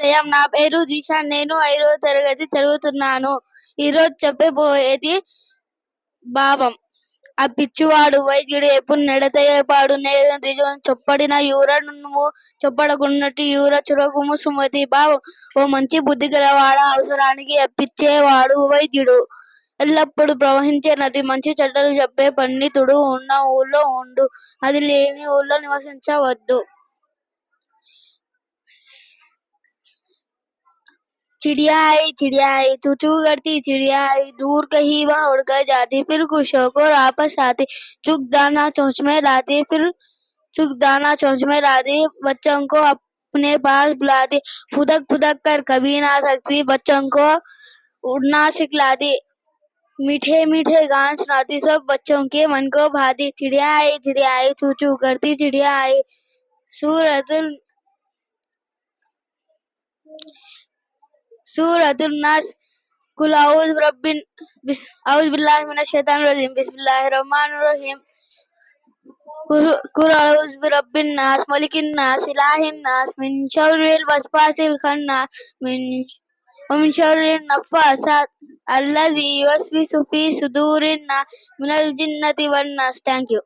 శుభోదయం. నా పేరు జిషాన్. నేను 5వ తరగతి చదువుతున్నాను. ఈరోజు చెప్పబోయేది భావం. ఆ పిచ్చివాడు వైద్యుడు ఎప్పుడు నెడతయ్యపాడు నిజం చొప్పడిన యూర నువ్వు చొప్పడకున్నట్టు యూర చురకుము సుమతి. భావం. ఓ మంచి బుద్ధి గలవాడ, అవసరానికి అప్పిచ్చేవాడు వైద్యుడు. ఎల్లప్పుడూ ప్రవహించే నది, మంచి చెడ్డలు చెప్పే పండితుడు. ఉన్న ఊళ్ళో ఉండు, అది లేని ఊళ్ళో నివసించవద్దు. चिड़िया आई चू चू करती चिड़िया आई, दूर कहीं वह उड़कर जाती, फिर खुशियों को वापस आती। चुग दाना चोंच में लाती, फिर चुग दाना चोंच में लाती, बच्चों को अपने पास बुलाती। फुदक फुदक कर कभी ना सकती, बच्चों को उड़ना सिखलाती। मीठे मीठे गान सुनाती, सब बच्चों के मन को भाती। चिड़िया आई चू चू करती चिड़िया आई। सूरतुल नास। कुल औज़ बिरब्बिन औज़ बिल्लाहि मिनश शैतानिर रजीम। बिस्मिल्लाहिर रहमानिर रहीम। कुल औज़ बिरब्बिन नास, मलिकिन नास, इलाहिन नास, मिन शर्रिल वसवासिल खन्नास, मिन शर्रिन नफ्फासात अल्लज़ी युवस्विसु फी सुदूरिन नास, मिनल जिन्नति वन नास। Thank you.